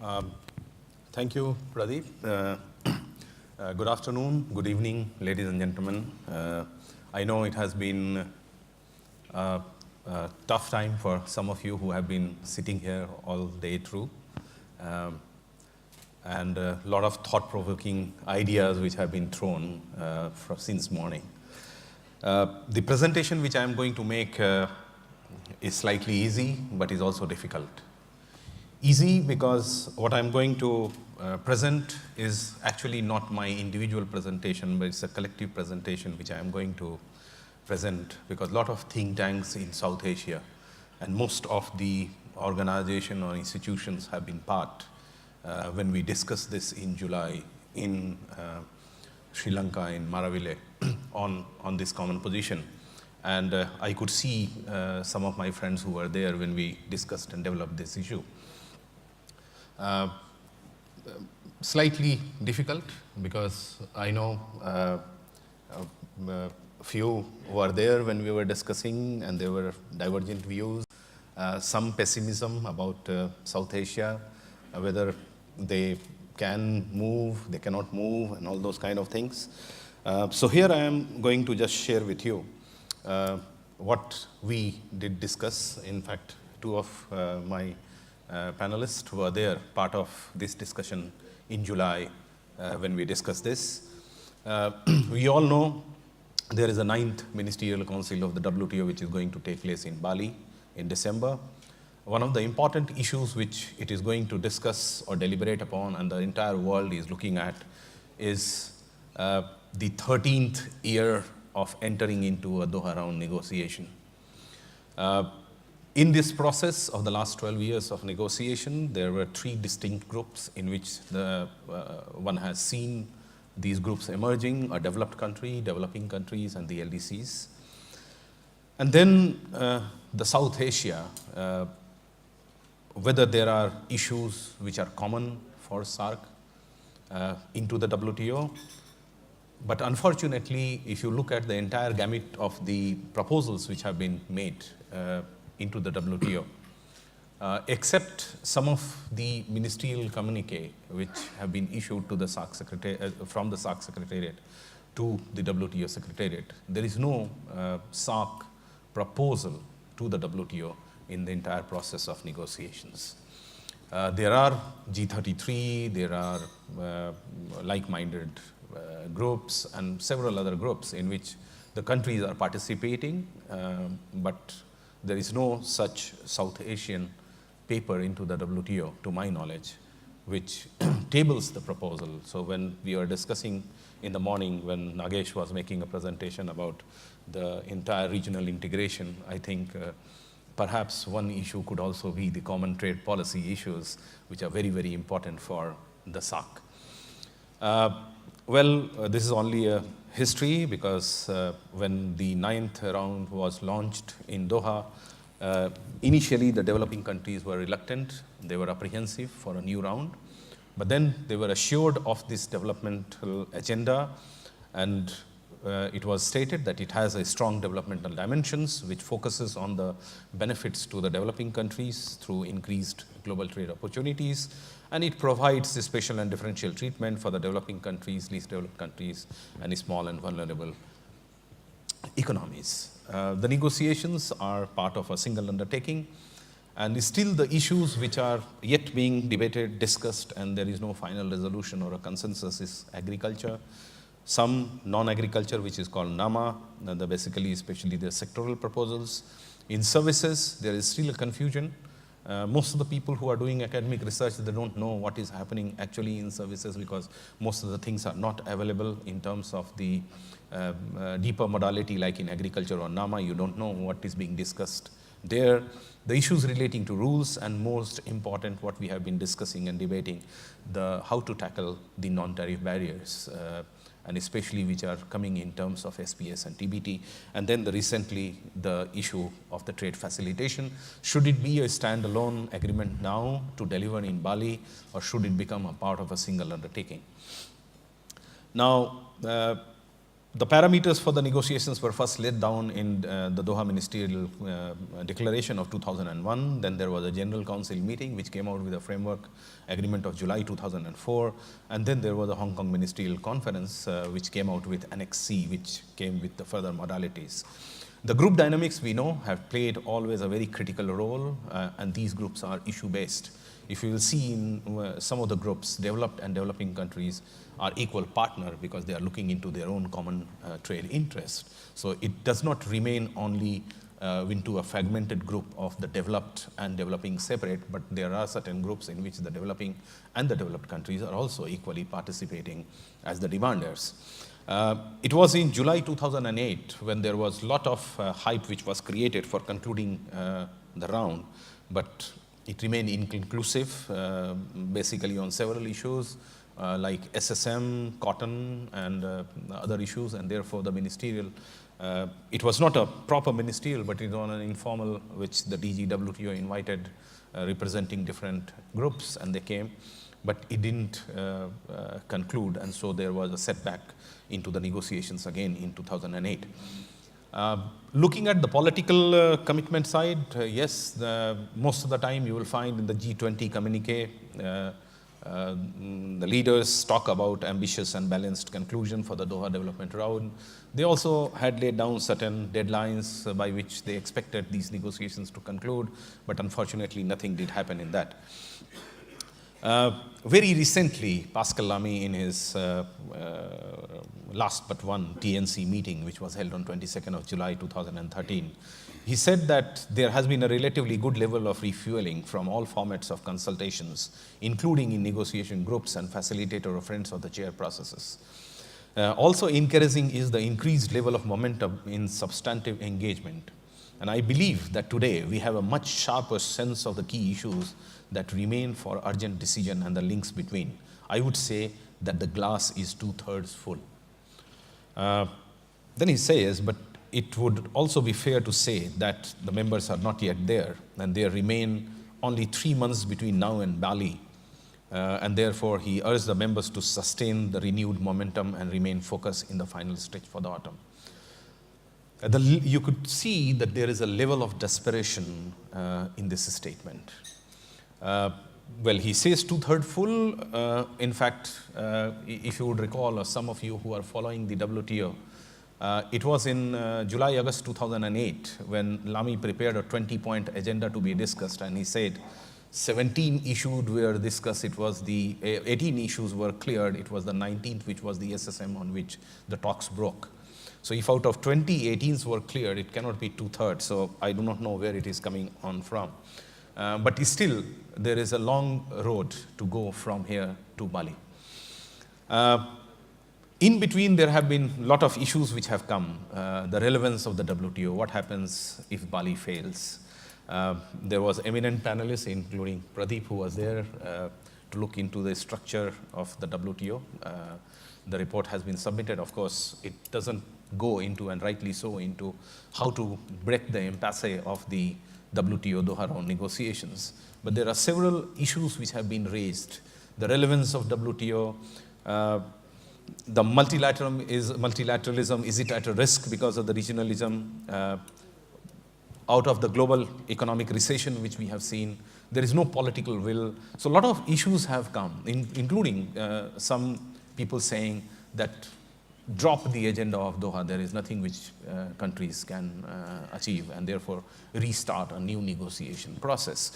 Um, Thank you, Pradeep. Good afternoon, good evening, ladies and gentlemen. I know it has been a tough time for some of you who have been sitting here all day through, and a lot of thought-provoking ideas which have been thrown since morning. The presentation which I am going to make is slightly easy, but is also difficult. Easy because what I'm going to present is actually not my individual presentation, but it's a collective presentation which I am going to present, because a lot of think tanks in South Asia and most of the organization or institutions have been part when we discussed this in July in Sri Lanka, in Maravile, on this common position. And I could see some of my friends who were there when we discussed and developed this issue. Slightly difficult because I know a few were there when we were discussing, and there were divergent views, some pessimism about South Asia, whether they can move, they cannot move, and all those kind of things. So here I am going to just share with you what we did discuss. In fact, two of my panelists were there, part of this discussion in July when we discussed this. We all know there is a 9th Ministerial Council of the WTO which is going to take place in Bali in December. One of the important issues which it is going to discuss or deliberate upon, and the entire world is looking at, is the 13th year of entering into a Doha round negotiation. In this process of the last 12 years of negotiation, there were three distinct groups in which one has seen these groups emerging: a developed country, developing countries, and the LDCs. And then the South Asia, whether there are issues which are common for SAARC into the WTO. But unfortunately, if you look at the entire gamut of the proposals which have been made into the WTO, except some of the ministerial communique which have been issued to the SAARC from the SAARC Secretariat to the WTO Secretariat, there is no SAARC proposal to the WTO in the entire process of negotiations. There are G33, there are like-minded groups and several other groups in which the countries are participating, but there is no such South Asian paper into the WTO, to my knowledge, which tables the proposal. So when we were discussing in the morning, when Nagesh was making a presentation about the entire regional integration, I think perhaps one issue could also be the common trade policy issues, which are very, very important for the SAARC. This is only a history, because when the 9th round was launched in Doha, initially the developing countries were reluctant, they were apprehensive for a new round, but then they were assured of this developmental agenda, and it was stated that it has a strong developmental dimensions which focuses on the benefits to the developing countries through increased global trade opportunities, and it provides a special and differential treatment for the developing countries, least developed countries, and small and vulnerable economies. The negotiations are part of a single undertaking, and still the issues which are yet being debated, discussed, and there is no final resolution or a consensus is agriculture, some non-agriculture which is called NAMA, basically especially the sectoral proposals. In services, there is still a confusion. Most of the people who are doing academic research, they don't know what is happening actually in services, because most of the things are not available in terms of the deeper modality like in agriculture or NAMA. You don't know what is being discussed there. The issues relating to rules, and most important, what we have been discussing and debating, how to tackle the non-tariff barriers, and especially which are coming in terms of SPS and TBT. And then recently the issue of the trade facilitation. Should it be a standalone agreement now to deliver in Bali, or should it become a part of a single undertaking? Now, The parameters for the negotiations were first laid down in the Doha Ministerial Declaration of 2001. Then there was a General Council meeting which came out with a framework agreement of July 2004. And then there was a Hong Kong Ministerial Conference which came out with Annex C, which came with the further modalities. The group dynamics, we know, have played always a very critical role, and these groups are issue-based. If you will see in some of the groups, developed and developing countries are equal partner because they are looking into their own common trade interest. So it does not remain only into a fragmented group of the developed and developing separate, but there are certain groups in which the developing and the developed countries are also equally participating as the demanders. It was in July 2008 when there was a lot of hype which was created for concluding the round, but it remained inconclusive, basically on several issues like SSM, cotton, and other issues, and therefore the ministerial, it was not a proper ministerial, but it was an informal, which the DG WTO invited representing different groups, and they came, but it didn't conclude, and so there was a setback into the negotiations again in 2008. Looking at the political commitment side, yes, most of the time you will find in the G20 communique, the leaders talk about ambitious and balanced conclusion for the Doha development round. They also had laid down certain deadlines by which they expected these negotiations to conclude, but unfortunately nothing did happen in that. Very recently, Pascal Lamy, in his last but one TNC meeting, which was held on 22nd of July 2013, he said that there has been a relatively good level of refueling from all formats of consultations, including in negotiation groups and facilitator or friends of the chair processes. Also encouraging is the increased level of momentum in substantive engagement. And I believe that today we have a much sharper sense of the key issues that remain for urgent decision and the links between. I would say that the glass is 2/3 full. Then he says, but it would also be fair to say that the members are not yet there, and there remain only 3 months between now and Bali, and therefore he urged the members to sustain the renewed momentum and remain focused in the final stretch for the autumn. You could see that there is a level of desperation in this statement. Well, he says 2/3 full. In fact, if you would recall, or some of you who are following the WTO, it was in July, August 2008 when Lamy prepared a 20-point agenda to be discussed, and he said 17 issues were discussed. It was the 18 issues were cleared. It was the 19th, which was the SSM, on which the talks broke. So if out of 20, 18s were cleared, it cannot be 2/3. So I do not know where it is coming on from. But still, there is a long road to go from here to Bali. In between, there have been a lot of issues which have come. The relevance of the WTO, what happens if Bali fails? There was eminent panelists, including Pradeep, who was there to look into the structure of the WTO. The report has been submitted. Of course, it doesn't go into, and rightly so, into how to break the impasse of the WTO Doha round negotiations. But there are several issues which have been raised. The relevance of WTO, the multilateralism, is it at a risk because of the regionalism? Out of the global economic recession which we have seen, there is no political will. So a lot of issues have come, including some people saying that drop the agenda of Doha, there is nothing which countries can achieve, and therefore restart a new negotiation process.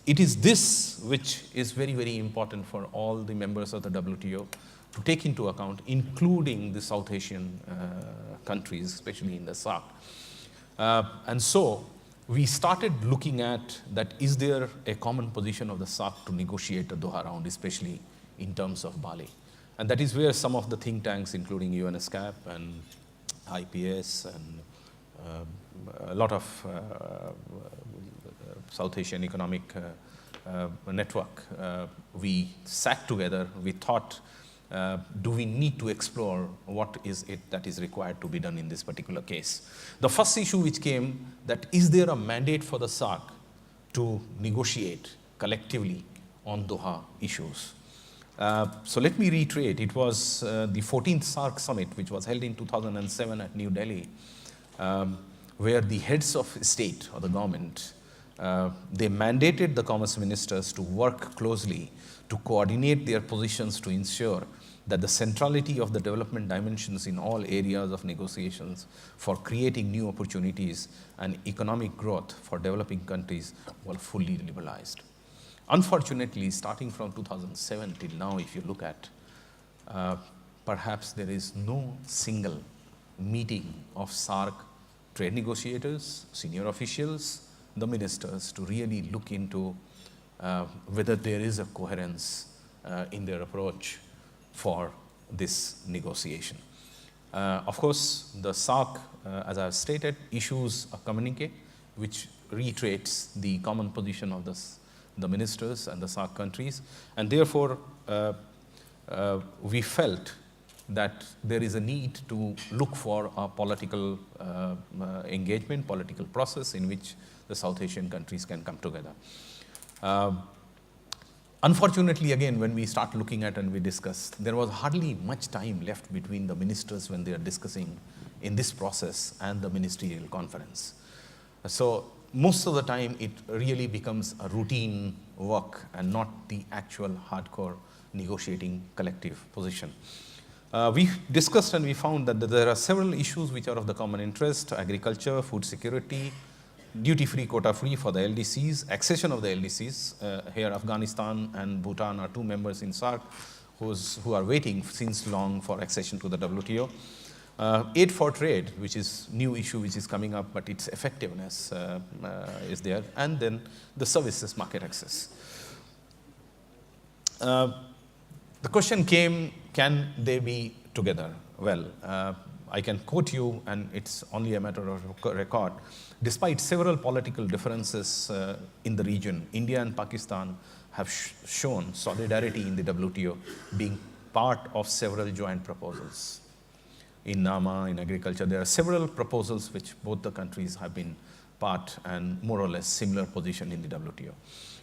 It is this which is very, very important for all the members of the WTO to take into account, including the South Asian countries, especially in the SAARC. And so we started looking at that, is there a common position of the SAARC to negotiate a Doha round, especially in terms of Bali? And that is where some of the think tanks, including UNESCAP and IPS and a lot of South Asian Economic Network, we sat together, we thought, do we need to explore what is it that is required to be done in this particular case? The first issue which came, that is there a mandate for the SAARC to negotiate collectively on Doha issues? So let me reiterate, it was the 14th SAARC summit, which was held in 2007 at New Delhi, where the heads of state or the government, they mandated the commerce ministers to work closely to coordinate their positions to ensure that the centrality of the development dimensions in all areas of negotiations for creating new opportunities and economic growth for developing countries were fully liberalized. Unfortunately, starting from 2007 till now, if you look at, perhaps there is no single meeting of SAARC trade negotiators, senior officials, the ministers to really look into whether there is a coherence in their approach for this negotiation. Of course, the SAARC, as I have stated, issues a communique which reiterates the common position of the ministers and the SAARC countries, and therefore we felt that there is a need to look for a political engagement, political process in which the South Asian countries can come together. Unfortunately, again, when we start looking at and we discuss, there was hardly much time left between the ministers when they are discussing in this process and the ministerial conference. So most of the time, it really becomes a routine work and not the actual hardcore negotiating collective position. We discussed and we found that there are several issues which are of the common interest: agriculture, food security, duty-free, quota-free for the LDCs, accession of the LDCs. Here, Afghanistan and Bhutan are two members in SAARC who are waiting since long for accession to the WTO. Aid for trade, which is new issue which is coming up, but its effectiveness is there, and then the services market access. The question came, can they be together? Well, I can quote you, and it's only a matter of record. Despite several political differences in the region, India and Pakistan have shown solidarity in the WTO, being part of several joint proposals. In NAMA, in agriculture, there are several proposals which both the countries have been part and more or less similar position in the WTO.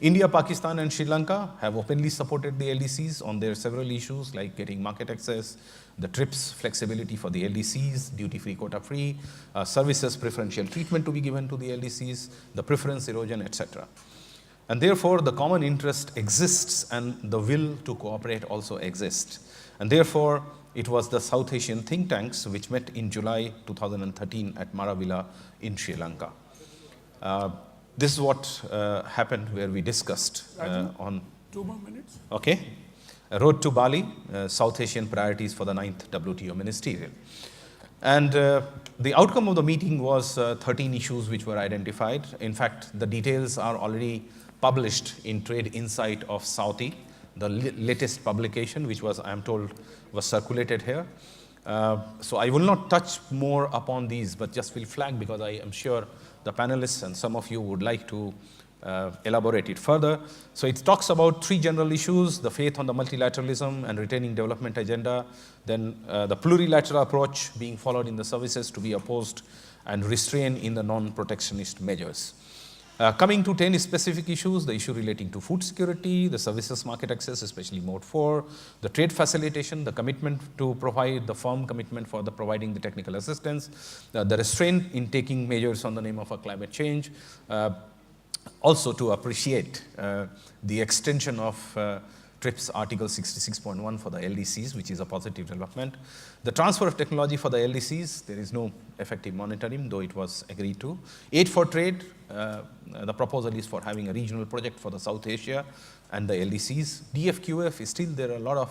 India, Pakistan, and Sri Lanka have openly supported the LDCs on their several issues like getting market access, the TRIPS flexibility for the LDCs, duty-free, quota-free, services preferential treatment to be given to the LDCs, the preference erosion, etc. And therefore, the common interest exists and the will to cooperate also exists. And therefore, it was the South Asian think tanks which met in July 2013 at Maravilla in Sri Lanka. This is what happened, where we discussed on 2 more minutes. Okay. Road to Bali, South Asian priorities for the 9th WTO Ministerial. And the outcome of the meeting was 13 issues which were identified. In fact, the details are already published in Trade Insight of Saudi, the latest publication, which was, I am told, was circulated here. So I will not touch more upon these, but just will flag, because I am sure the panelists and some of you would like to elaborate it further. So it talks about 3 general issues: the faith on the multilateralism and retaining development agenda, then the plurilateral approach being followed in the services to be opposed, and restraint in the non-protectionist measures. Coming to 10 specific issues: the issue relating to food security, the services market access, especially Mode 4, the trade facilitation, the commitment to provide the firm commitment for the providing the technical assistance, the restraint in taking measures on the name of a climate change, also to appreciate the extension of TRIPS Article 66.1 for the LDCs, which is a positive development. The transfer of technology for the LDCs, there is no effective monitoring, though it was agreed to. Aid for trade, the proposal is for having a regional project for the South Asia and the LDCs. DFQF is still, there are a lot of,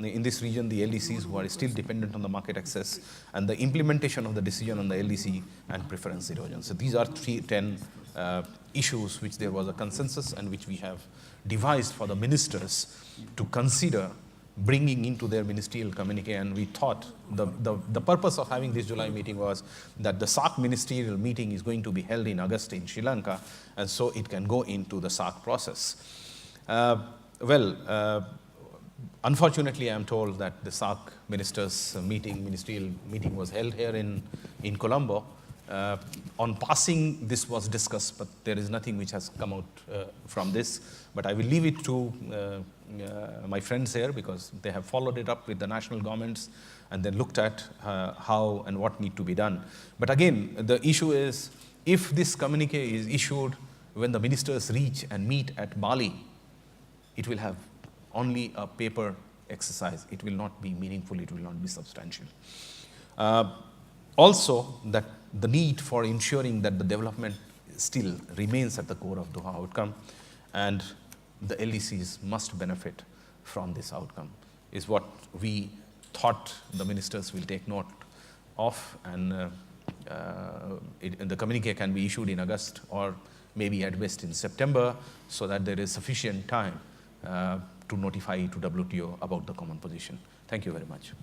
in this region, the LDCs who are still dependent on the market access, and the implementation of the decision on the LDC and preference erosion. So these are 10 issues which there was a consensus and which we have devised for the ministers to consider bringing into their ministerial communique. And we thought the purpose of having this July meeting was that the SAARC ministerial meeting is going to be held in August in Sri Lanka, and so it can go into the SAARC process. Unfortunately, I am told that the SAARC ministerial meeting was held here in Colombo, On passing, this was discussed, but there is nothing which has come out from this. But I will leave it to my friends here, because they have followed it up with the national governments and then looked at how and what need to be done. But again, the issue is, if this communique is issued when the ministers reach and meet at Bali, it will have only a paper exercise. It will not be meaningful, it will not be substantial. Also, that the need for ensuring that the development still remains at the core of Doha outcome, and the LDCs must benefit from this outcome, is what we thought the ministers will take note of, and the communique can be issued in August or maybe at best in September, so that there is sufficient time to notify to WTO about the common position. Thank you very much.